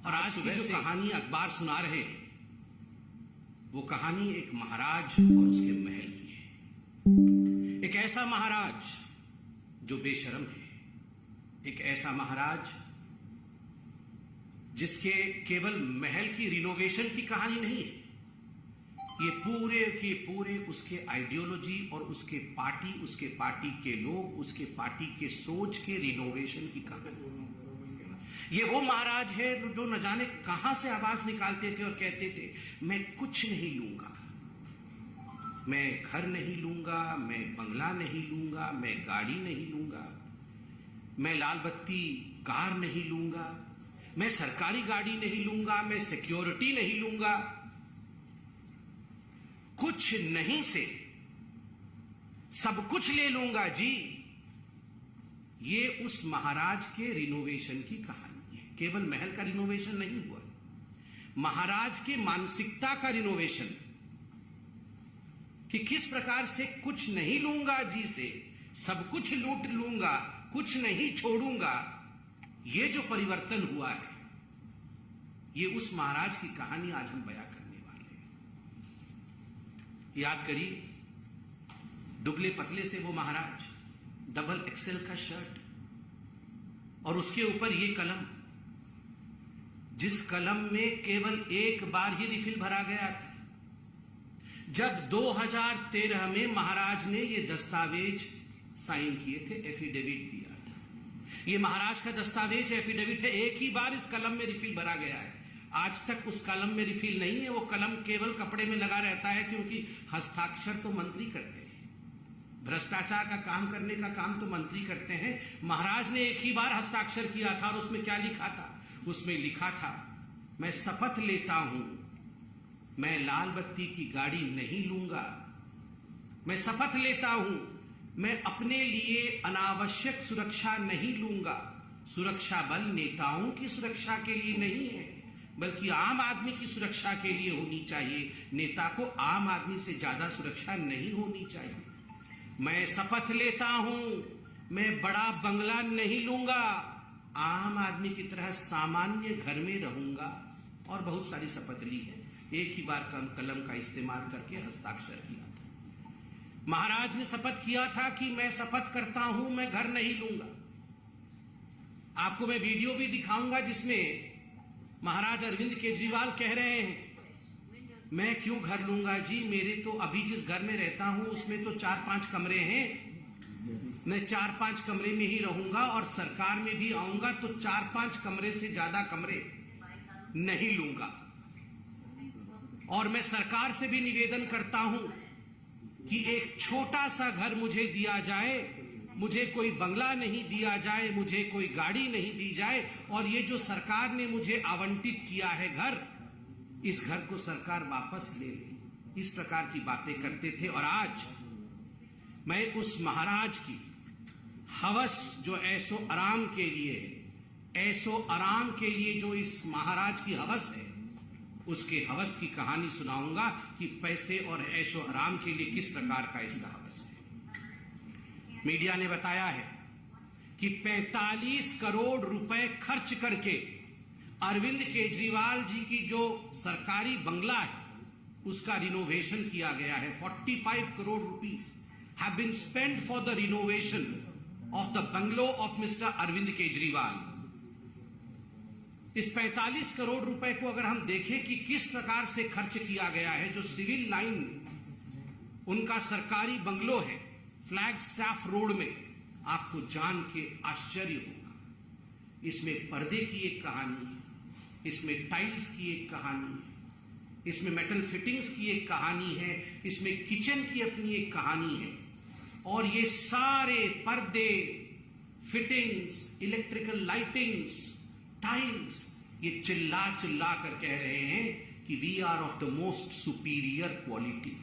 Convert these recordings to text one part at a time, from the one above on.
और आज की जो कहानी अखबार सुना रहे हैं वो कहानी एक महाराज और उसके महल की है। एक ऐसा महाराज जो बेशर्म है, एक ऐसा महाराज जिसके केवल महल की रिनोवेशन की कहानी नहीं है, ये पूरे के पूरे उसके आइडियोलॉजी और उसके पार्टी के लोग, उसके पार्टी के सोच के रिनोवेशन की कहानी। ये वो महाराज है जो न जाने कहां से आवाज निकालते थे और कहते थे, मैं कुछ नहीं लूंगा, मैं घर नहीं लूंगा, मैं बंगला नहीं लूंगा, मैं गाड़ी नहीं लूंगा, मैं लाल बत्ती कार नहीं लूंगा, मैं सरकारी गाड़ी नहीं लूंगा, मैं सिक्योरिटी नहीं लूंगा। कुछ नहीं से सब कुछ ले लूंगा जी। ये उस महाराज के रिनोवेशन की कहानी है। केवल महल का रिनोवेशन नहीं हुआ, महाराज के मानसिकता का रिनोवेशन, कि किस प्रकार से कुछ नहीं लूंगा जी से सब कुछ लूट लूंगा, कुछ नहीं छोड़ूंगा। ये जो परिवर्तन हुआ है, ये उस महाराज की कहानी आज हम बयां करने वाले हैं। याद करिए, दुबले पतले से वो महाराज, डबल एक्सेल का शर्ट और उसके ऊपर ये कलम, जिस कलम में केवल एक बार ही रिफिल भरा गया था। जब 2013 में महाराज ने ये दस्तावेज साइन किए थे, एफिडेविट दिया था, ये महाराज का दस्तावेज एफिडेविट है, एक ही बार इस कलम में रिफिल भरा गया है। आज तक उस कलम में रिफिल नहीं है, वो कलम केवल कपड़े में लगा रहता है, क्योंकि हस्ताक्षर तो मंत्री करते हैं, भ्रष्टाचार का काम करने का काम तो मंत्री करते हैं। महाराज ने एक ही बार हस्ताक्षर किया था और उसमें क्या लिखा था? उसमें लिखा था, मैं शपथ लेता हूं, मैं लाल बत्ती की गाड़ी नहीं लूंगा, मैं शपथ लेता हूं, मैं अपने लिए अनावश्यक सुरक्षा नहीं लूंगा। सुरक्षा बल नेताओं की सुरक्षा के लिए नहीं है, बल्कि आम आदमी की सुरक्षा के लिए होनी चाहिए। नेता को आम आदमी से ज्यादा सुरक्षा नहीं होनी चाहिए। मैं शपथ लेता हूं, मैं बड़ा बंगला नहीं लूंगा, आम आदमी की तरह सामान्य घर में रहूंगा। और बहुत सारी शपथ ली है, एक ही बार कलम का इस्तेमाल करके हस्ताक्षर किया था। महाराज ने शपथ किया था कि मैं शपथ करता हूं, मैं घर नहीं लूंगा। आपको मैं वीडियो भी दिखाऊंगा जिसमें महाराज अरविंद केजरीवाल कह रहे हैं, मैं क्यों घर लूंगा जी, मेरे तो अभी जिस घर में रहता हूं उसमें तो 4-5 कमरे हैं, मैं 4-5 कमरे में ही रहूंगा और सरकार में भी आऊंगा तो 4-5 कमरे से ज्यादा कमरे नहीं लूंगा। और मैं सरकार से भी निवेदन करता हूं कि एक छोटा सा घर मुझे दिया जाए, मुझे कोई बंगला नहीं दिया जाए, मुझे कोई गाड़ी नहीं दी जाए, और ये जो सरकार ने मुझे आवंटित किया है घर, इस घर को सरकार वापस ले ले। इस प्रकार की बातें करते थे। और आज मैं उस महाराज की हवस जो ऐसो आराम के लिए है, ऐसो आराम के लिए जो इस महाराज की हवस है, उसके हवस की कहानी सुनाऊंगा कि पैसे और ऐशो आराम के लिए किस प्रकार का इसका हवस है। मीडिया ने बताया है कि 45 करोड़ रुपए खर्च करके अरविंद केजरीवाल जी की जो सरकारी बंगला है उसका रिनोवेशन किया गया है। 45 crore rupees have been spent for the renovation of the bungalow of mister Arvind Kejriwal. इस 45 करोड़ रुपए को अगर हम देखें कि किस प्रकार से खर्च किया गया है, जो सिविल लाइन उनका सरकारी बंगलो है फ्लैग स्टाफ रोड में, आपको जान के आश्चर्य होगा। इसमें पर्दे की एक कहानी है, इसमें टाइल्स की एक कहानी है, इसमें मेटल फिटिंग्स की एक कहानी है, इसमें किचन की अपनी एक कहानी है। और ये सारे पर्दे, फिटिंग्स, इलेक्ट्रिकल लाइटिंग्स, टाइल्स, ये चिल्ला चिल्ला कर कह रहे हैं कि we are of the most superior quality,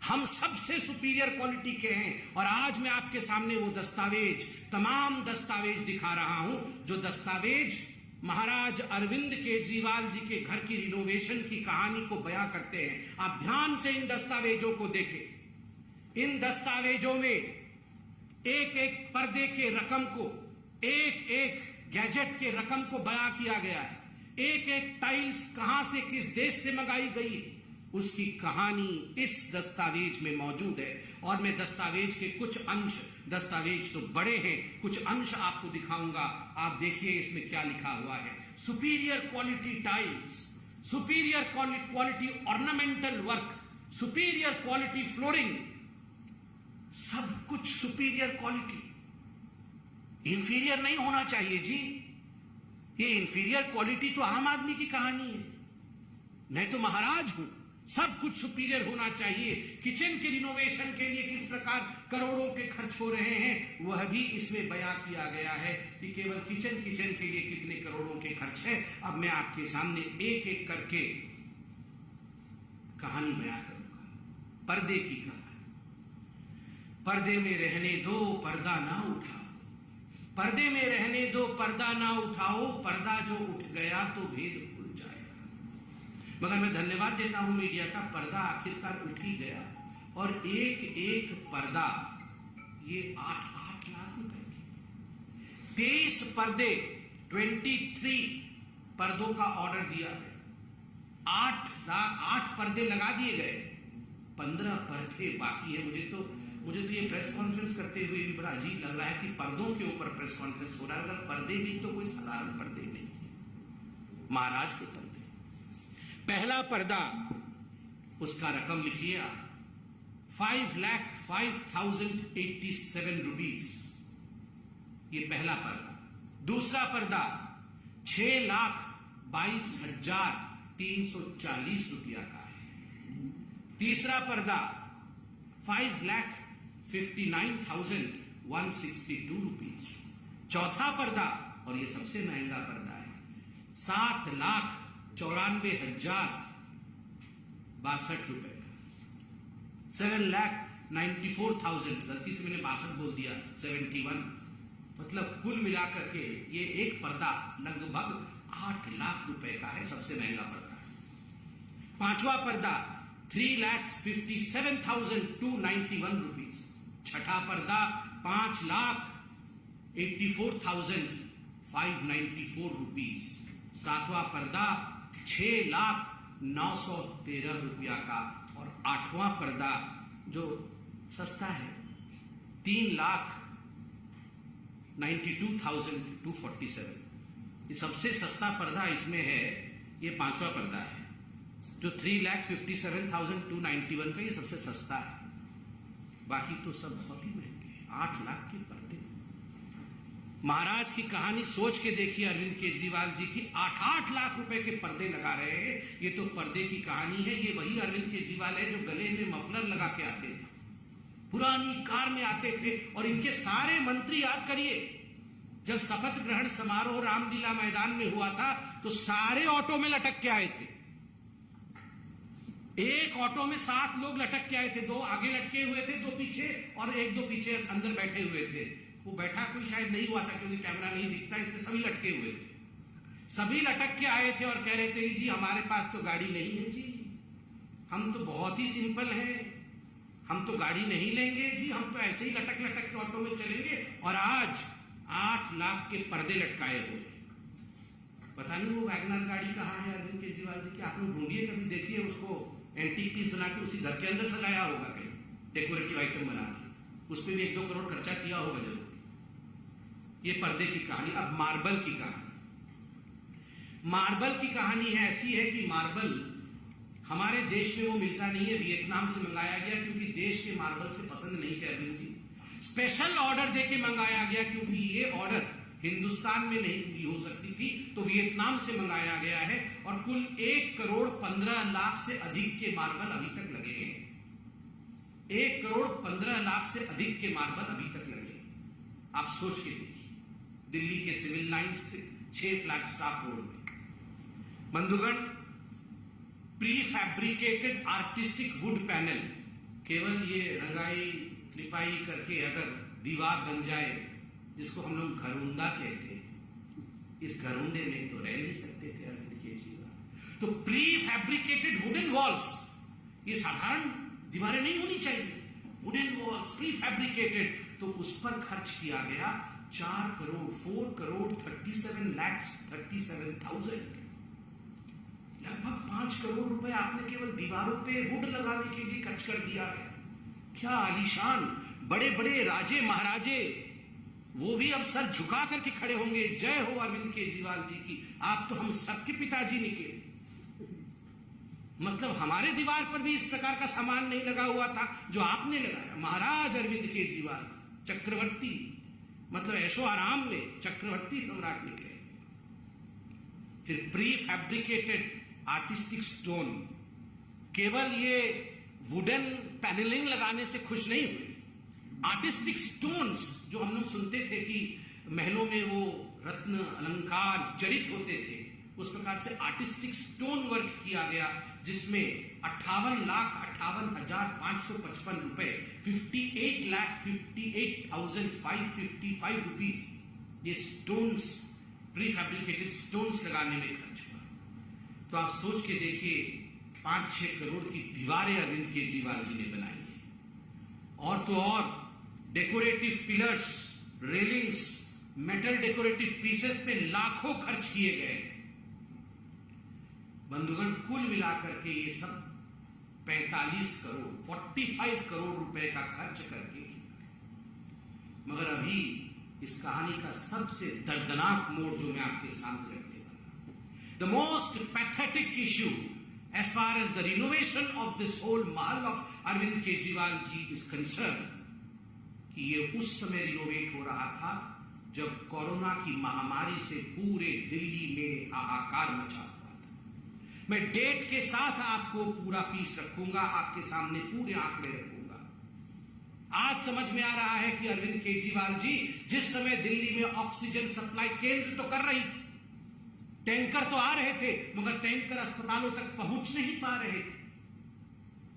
हम सबसे सुपीरियर क्वालिटी के हैं। और आज मैं आपके सामने वो दस्तावेज, तमाम दस्तावेज दिखा रहा हूं, जो दस्तावेज महाराज अरविंद केजरीवाल जी के घर की रिनोवेशन की कहानी को बयां करते हैं। आप ध्यान से इन दस्तावेजों को देखें। इन दस्तावेजों में एक एक पर्दे के रकम को, एक एक गैजेट के रकम को बयां किया गया है। एक एक टाइल्स कहां से किस देश से मंगाई गई, उसकी कहानी इस दस्तावेज में मौजूद है। और मैं दस्तावेज के कुछ अंश, दस्तावेज तो बड़े हैं, कुछ अंश आपको दिखाऊंगा। आप देखिए इसमें क्या लिखा हुआ है। Superior quality tiles, superior quality ornamental work, superior quality flooring, सब कुछ सुपीरियर क्वालिटी। इंफीरियर नहीं होना चाहिए जी। ये इंफीरियर क्वालिटी तो आम आदमी की कहानी है। मैं तो महाराज हूं, सब कुछ सुपीरियर होना चाहिए। किचन के रिनोवेशन के लिए किस प्रकार करोड़ों के खर्च हो रहे हैं वह भी इसमें बयां किया गया है कि केवल किचन के लिए कितने करोड़ों के खर्च है। अब मैं आपके सामने एक एक करके कहानी बयां करूंगा। पर्दे की कहानी। पर्दे में रहने दो, पर्दा ना उठाओ। पर्दे में रहने दो, पर्दा ना उठाओ। पर्दा जो उठ गया तो भेद खुल जाएगा। मगर मैं धन्यवाद देता हूं मीडिया का, पर्दा आखिरकार उठ ही गया। और एक एक पर्दा ये 8 लाख रुपए के 23 पर्दे, 23 पर्दों का ऑर्डर दिया गया। 8 पर्दे लगा दिए गए, 15 पर्दे बाकी है। मुझे तो ये प्रेस कॉन्फ्रेंस करते हुए भी बड़ा अजीब लग रहा है कि पर्दों के ऊपर प्रेस कॉन्फ्रेंस हो रहा है। अगर पर्दे भी तो कोई साधारण पर्दे नहीं है, महाराज के पर्दे। पहला पर्दा, उसका रकम लिखिए आप, 5,05,087 रुपीज, ये पहला पर्दा। दूसरा पर्दा 6,22,340 रुपया का है। तीसरा पर्दा 5,59,162 रुपीज। चौथा पर्दा, और ये सबसे महंगा पर्दा है, 7,94,062 रुपए का। 7,94,000, गलती से मैंने 62 बोल दिया, 71, मतलब कुल मिलाकर के ये एक पर्दा लगभग 8 लाख रुपए का है, सबसे महंगा पर्दा है। पांचवा पर्दा 3,57,291 रुपीज। छठा पर्दा 5,84,594 रुपीज। सातवां पर्दा 6,09,13 रुपया का। और आठवां पर्दा जो सस्ता है 3,92,247। ये सबसे सस्ता पर्दा इसमें है, ये पांचवा पर्दा है जो 3,57,291 का, ये सबसे सस्ता है। बाकी तो सब बहुत ही महंगे हैं। 8 लाख के पर्दे। महाराज की कहानी सोच के देखिए, अरविंद केजरीवाल जी की 8 लाख रुपए के पर्दे लगा रहे हैं। ये तो पर्दे की कहानी है। ये वही अरविंद केजरीवाल है जो गले में मफलर लगा के आते थे, पुरानी कार में आते थे। और इनके सारे मंत्री, याद करिए, जब शपथ ग्रहण समारोह रामलीला मैदान में हुआ था तो सारे ऑटो में लटक के आए थे। एक ऑटो में 7 लोग लटक के आए थे, 2 आगे लटके हुए थे, 2 पीछे, और 1-2 पीछे अंदर बैठे हुए थे। वो बैठा कोई शायद नहीं हुआ था क्योंकि कैमरा नहीं दिखता, इसलिए सभी लटके हुए थे। सभी लटक के आए थे और कह रहे थे जी हमारे पास तो गाड़ी नहीं है जी, हम तो बहुत ही सिंपल हैं, हम तो गाड़ी नहीं लेंगे जी, हम तो ऐसे ही लटक लटक के ऑटो में चलेंगे। और आज 8 लाख के पर्दे लटकाए हुए। पता नहीं वो वैगनर गाड़ी कहाँ है अरविंद केजरीवाल जी की, आप लोग ढूंढिए, कभी देखिए उसको। एंटीक पीस बना के उसी घर के अंदर सजाया होगा कहीं, डेकोरेटिव आइटम बना के, उस पर भी 1-2 करोड़ खर्चा किया होगा जरूर। ये पर्दे की कहानी। अब मार्बल की कहानी। मार्बल की कहानी है ऐसी है कि मार्बल हमारे देश में वो मिलता नहीं है, वियतनाम से मंगाया गया क्योंकि देश के मार्बल से पसंद नहीं थे अरविंद जी। स्पेशल ऑर्डर देके मंगाया गया क्योंकि ये ऑर्डर हिंदुस्तान में नहीं पूरी हो सकती थी, तो वियतनाम से मंगाया गया है। और कुल 1,15,00,000 से अधिक के मार्बल अभी तक लगे हैं। 1,15,00,000 से अधिक के मार्बल अभी तक लगे। आप सोच के देखिए, दिल्ली के सिविल लाइन स्थित 6 फ्लैगस्टाफ रोड में। बंधुगण, pre fabricated artistic wood panel, केवल ये रंगाई लिपाई करके अगर दीवार बन जाए, जिसको हम लोग घरौंदा कहते हैं, इस घरौंदे में तो रह नहीं सकते थे अरविंद केजरीवाल। तो प्री फैब्रिकेटेड वुडन वॉल्स, ये साधारण दीवारें नहीं होनी चाहिए, वुडन वॉल्स प्री फैब्रिकेटेड, तो उस पर खर्च किया गया 4,37,37,000। लगभग 5 करोड़ रुपए आपने केवल दीवारों पे वुड लगाने के लिए खर्च कर दिया है। क्या आलीशान बड़े बड़े राजे महाराजे, वो भी अब सर झुका करके खड़े होंगे, जय हो अरविंद केजरीवाल जी की, आप तो हम सबके पिताजी निकले। मतलब हमारे दीवार पर भी इस प्रकार का सामान नहीं लगा हुआ था जो आपने लगाया। महाराज अरविंद केजरीवाल चक्रवर्ती, मतलब ऐशो आराम में चक्रवर्ती सम्राट निकले। फिर प्री फैब्रिकेटेड आर्टिस्टिक स्टोन, केवल ये वुडन पैनलिंग लगाने से खुश नहीं हुए। आर्टिस्टिक स्टोन्स जो हम लोग सुनते थे कि महलों में वो रत्न अलंकार जड़ित होते थे, उस प्रकार से आर्टिस्टिक स्टोन वर्क किया गया, जिसमें 58,58,555 रुपए, 58,58,555 रुपीज ये स्टोन्स, प्री फैब्रिकेटेड स्टोन्स लगाने में खर्च हुआ। तो आप सोच के देखिए, 5-6 करोड़ की दीवारें अरविंद केजरीवाल जी ने बनाई है। और तो और decorative pillars, railings, metal decorative pieces पे लाखों खर्च किए गए। बंधुगण, कुल मिलाकर के ये सब 45 करोड़ रुपए का खर्च करके, मगर अभी इस कहानी का सबसे दर्दनाक मोड़ जो मैं आपके सामने रखने वाला, the most pathetic issue as far as the renovation of this whole महल of Arvind Kejriwal ji is concern, कि ये उस समय रिनोवेट हो रहा था जब कोरोना की महामारी से पूरे दिल्ली में हाहाकार मचा हुआ था। मैं डेट के साथ आपको पूरा पीस रखूंगा, आपके सामने पूरे आंकड़े रखूंगा। आज समझ में आ रहा है कि अरविंद केजरीवाल जी जिस समय दिल्ली में ऑक्सीजन सप्लाई केंद्र तो कर रही थी, टैंकर तो आ रहे थे, मगर टैंकर अस्पतालों तक पहुंच नहीं पा रहे थे।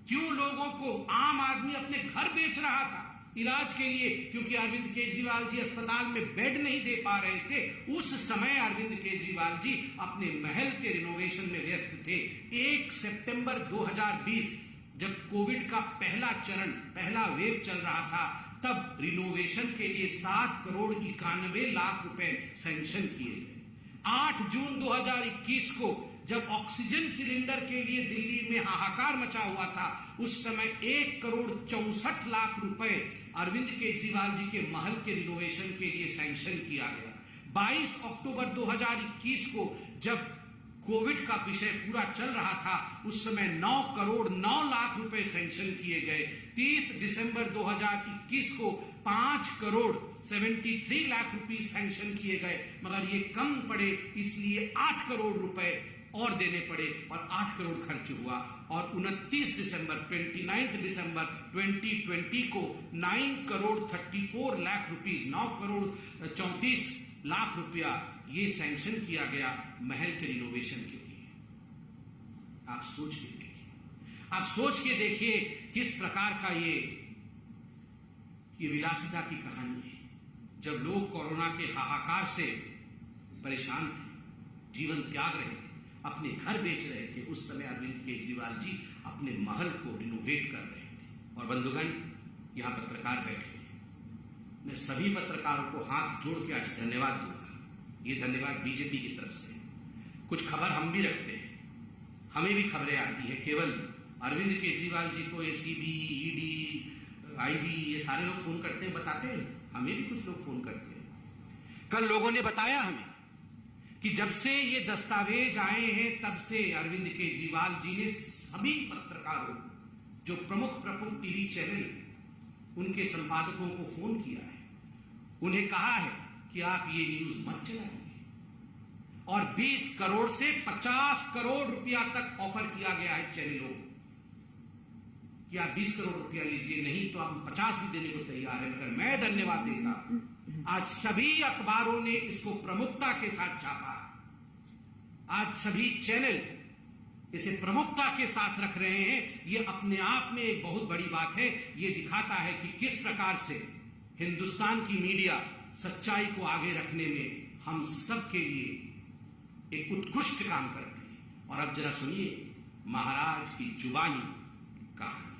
क्यों लोगों को, आम आदमी अपने घर बेच रहा था इलाज के लिए, क्योंकि अरविंद केजरीवाल जी अस्पताल में बेड नहीं दे पा रहे थे। उस समय अरविंद केजरीवाल जी अपने महल के रिनोवेशन में व्यस्त थे। 1 सितंबर 2020 जब कोविड का पहला चरण, पहला वेव चल रहा था, तब रिनोवेशन के लिए 7,91,00,000 रुपए सैंक्शन किए गए। 8 जून 2021 को जब ऑक्सीजन सिलेंडर के लिए दिल्ली में हाहाकार मचा हुआ था, उस समय 1,64,00,000 रुपए अरविंद केजरीवाल जी के महल के रिनोवेशन के लिए सैंक्शन किया गया। 22 अक्टूबर 2021 को जब कोविड का विषय पूरा चल रहा था, उस समय 9,09,00,000 रुपए सैंक्शन किए गए। 30 दिसंबर 2021 को 5,73,00,000 रुपए सैंक्शन किए गए, मगर ये कम पड़े, इसलिए 8 करोड़ रुपए और देने पड़े और 8 करोड़ खर्च हुआ। और 29 दिसंबर 2020 को 9,34,00,000 रुपीज, 9,34,00,000 रुपया ये सैंक्शन किया गया महल के रिनोवेशन के लिए। आप सोच के देखिए, आप सोच के देखिए किस प्रकार का ये विलासिता की कहानी है। जब लोग कोरोना के हाहाकार से परेशान थे, जीवन त्याग रहे थे, अपने घर बेच रहे थे, उस समय अरविंद केजरीवाल जी अपने महल को रिनोवेट कर रहे थे। और बंधुगण, यहां पत्रकार बैठे हैं, मैं सभी पत्रकारों को हाथ जोड़ के आज धन्यवाद दूंगा। ये धन्यवाद बीजेपी की तरफ से। कुछ खबर हम भी रखते हैं, हमें भी खबरें आती है। केवल अरविंद केजरीवाल जी को एसीबी, ईडी, आईबी ये सारे लोग फोन करते हैं, बताते हैं, हमें भी कुछ लोग फोन करते हैं। कल लोगों ने बताया हमें कि जब से ये दस्तावेज आए हैं, तब से अरविंद केजरीवाल जी ने सभी पत्रकारों, जो प्रमुख टीवी चैनल, उनके संपादकों को फोन किया है, उन्हें कहा है कि आप ये न्यूज मत चलाइए। और 20 करोड़ से 50 करोड़ रुपया तक ऑफर किया गया है चैनलों को कि आप 20 करोड़ रुपया लीजिए, नहीं तो हम 50 भी देने को तैयार है। मगर मैं धन्यवाद देता हूं, आज सभी अखबारों ने इसको प्रमुखता के साथ छापा। आज सभी चैनल इसे प्रमुखता के साथ रख रहे हैं। ये अपने आप में एक बहुत बड़ी बात है। ये दिखाता है कि किस प्रकार से हिंदुस्तान की मीडिया सच्चाई को आगे रखने में हम सब के लिए एक उत्कृष्ट काम करती है। और अब जरा सुनिए महाराज की जुबानी कहानी।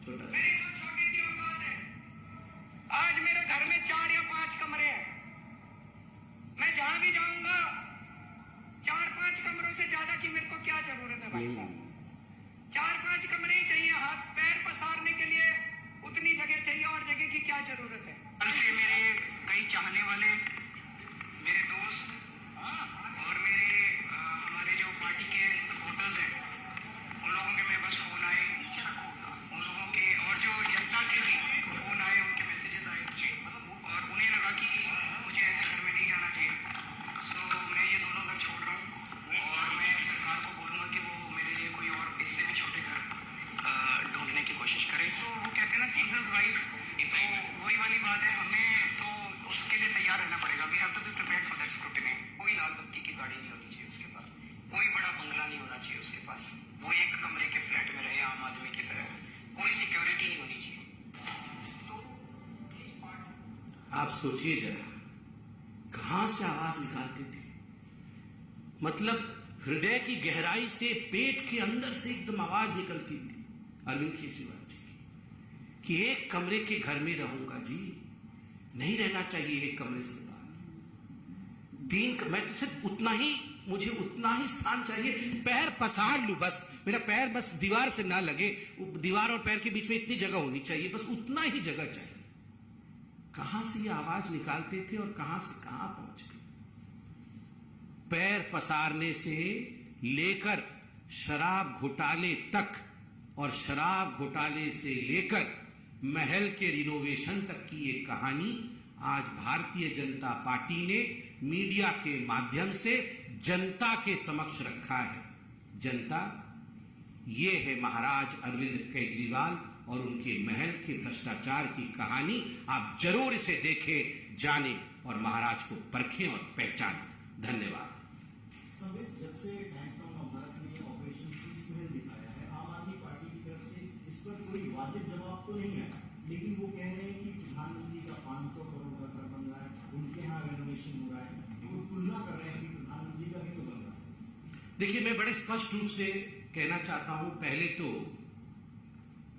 छोटा सा, छोटी सी औकात है। आज मेरे घर में 4 या 5 कमरे हैं। मैं जहां भी जाऊंगा 4-5 कमरों की मेरे को क्या जरूरत है भाई साहब? 4-5 कमरे ही चाहिए, हाथ पैर पसारने के लिए उतनी जगह चाहिए, और जगह की क्या जरूरत है? कल से मेरे कई चाहने वाले, मेरे दोस्त और मेरे हमारे जो पार्टी के सपोर्टर्स हैं, उन लोगों के मेरे पास फोन आए, उन लोगों के और जो जनता के भी फोन आए, उनके मैसेजेस आए मुझे, और उन्हें लगा कि मुझे ऐसे घर में नहीं जाना चाहिए। सो मैं ये दोनों घर छोड़ रहा हूँ, और मैं सरकार को बोलूँगा कि वो मेरे लिए कोई और इससे भी छोटे घर ढूंढने की कोशिश करे। तो वो कहते हैं ना, सीजर्स वाइफ, तो वही वाली बात है, हमें तो उसके लिए तैयार रहना पड़ेगा। We have to be prepared for that scrutiny. कोई लाल बत्ती की गाड़ी नहीं होनी चाहिए उसके पास, कोई बड़ा बंगला नहीं होना चाहिए उसके पास, वो एक कमरे के फ्लैट में रहे आम आदमी की तरह, कोई सिक्योरिटी नहीं होनी चाहिए। आप सोचिए जरा, कहां से आवाज निकालते थे। मतलब हृदय की गहराई से, पेट के अंदर से एकदम आवाज निकलती थी अरविंद केजरीवाल जी की, कि एक कमरे के घर में रहूंगा जी, नहीं रहना चाहिए एक कमरे से बाहर। मैं तो सिर्फ उतना ही, मुझे उतना ही स्थान चाहिए, पैर पसार लूं बस, मेरा पैर बस दीवार से ना लगे, दीवार और पैर के बीच में इतनी जगह होनी चाहिए, बस उतना ही जगह चाहिए। कहां से ये आवाज निकालते थे और कहां से कहां पहुंच गए। पैर पसारने से लेकर शराब घोटाले तक, और शराब घोटाले से लेकर महल के रिनोवेशन तक की ये कहानी आज भारतीय जनता पार्टी ने मीडिया के माध्यम से जनता के समक्ष रखा है। जनता, ये है महाराज अरविंद केजरीवाल और उनके महल के भ्रष्टाचार की कहानी। आप जरूर इसे देखें, जानें और महाराज को परखें और पहचानें। धन्यवाद। जब से टाइम्स ऑफ भारत ने ऑपरेशन सीसमेल दिखाया है, आम आदमी पार्टी की तरफ से इस पर कोई वाजिब जवाब तो नहीं आया, लेकिन वो कह रहे हैं कि प्रधानमंत्री का 500 करोड़ का घर बन रहा है, उनके यहाँ रेनोवेशन हो रहा है, वो तुलना कर रहे हैं कि प्रधानमंत्री का भी तो बन रहा है। देखिए, मैं बड़े स्पष्ट रूप से कहना चाहता हूं, पहले तो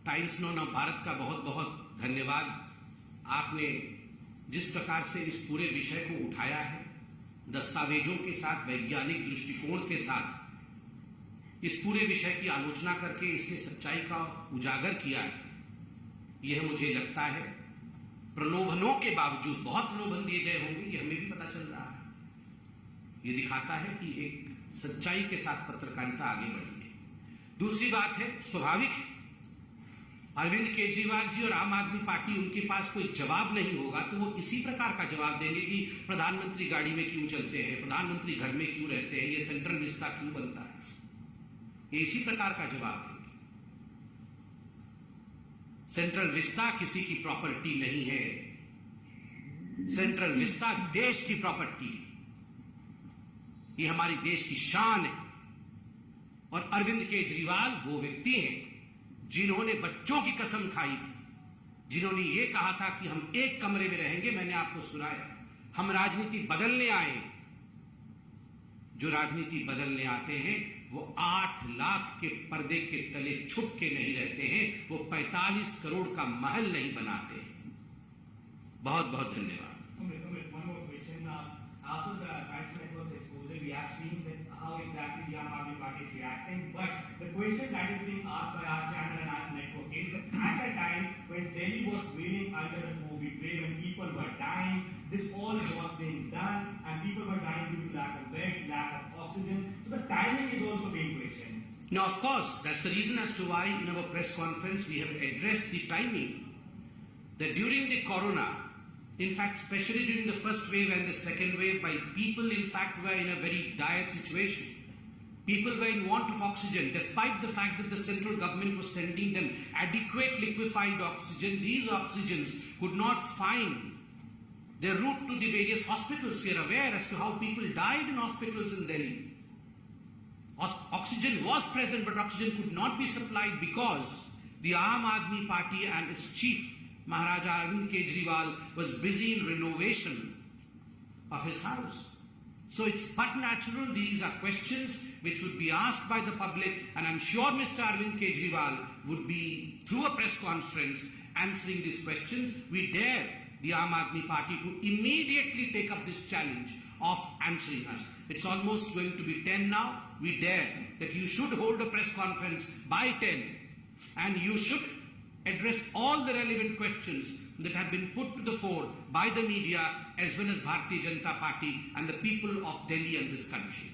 टाइम्स ऑफ भारत का बहुत बहुत धन्यवाद। आपने जिस प्रकार से इस पूरे विषय को उठाया है, दस्तावेजों के साथ, वैज्ञानिक दृष्टिकोण के साथ इस पूरे विषय की आलोचना करके इसने सच्चाई का उजागर किया है, यह मुझे लगता है प्रलोभनों के बावजूद, बहुत प्रलोभन दिए गए होंगे, यह हमें भी पता चल रहा है, यह दिखाता है कि एक सच्चाई के साथ पत्रकारिता आगे बढ़ी है। दूसरी बात है, स्वाभाविक है, अरविंद केजरीवाल जी और आम आदमी पार्टी, उनके पास कोई जवाब नहीं होगा तो वो इसी प्रकार का जवाब देंगे कि प्रधानमंत्री गाड़ी में क्यों चलते हैं, प्रधानमंत्री घर में क्यों रहते हैं, ये सेंट्रल विस्ता क्यों बनता है, ये इसी प्रकार का जवाब देंगे। सेंट्रल विस्ता किसी की प्रॉपर्टी नहीं है, सेंट्रल विस्ता देश की प्रॉपर्टी है, ये हमारी देश की शान है। और अरविंद केजरीवाल वो व्यक्ति हैं जिन्होंने बच्चों की कसम खाई थी, जिन्होंने ये कहा था कि हम एक कमरे में रहेंगे। मैंने आपको सुनाया, हम राजनीति बदलने आए। जो राजनीति बदलने आते हैं वो 8 लाख के पर्दे के तले छुप के नहीं रहते हैं, वो 45 करोड़ का महल नहीं बनाते हैं। बहुत बहुत धन्यवाद। How exactly the Aam Aadmi Party is reacting, but the question that is being asked by our channel and our network is that at the time when Delhi was reeling under the COVID wave and people were dying, this all was being done and people were dying due to lack of beds, lack of oxygen. So the timing is also being questioned. Now, of course, that's the reason as to why in our press conference we have addressed the timing. That during the corona, in fact, especially during the first wave and the second wave, while people in fact were in a very dire situation, people were in want of oxygen, despite the fact that the central government was sending them adequate liquefied oxygen, these oxygens could not find their route to the various hospitals. We are aware as to how people died in hospitals in Delhi. Oxygen was present, but oxygen could not be supplied because the Aam Aadmi Party and its chief, Maharaja Arvind Kejriwal, was busy in renovation of his house. So it's but natural these are questions which would be asked by the public, and I'm sure Mr. Arvind Kejriwal would be, through a press conference, answering these questions. We dare the Aam Aadmi Party to immediately take up this challenge of answering us. It's almost going to be 10 now. We dare that you should hold a press conference by 10 and you should address all the relevant questions that have been put to the fore by the media as well as Bharatiya Janata Party and the people of Delhi and this country.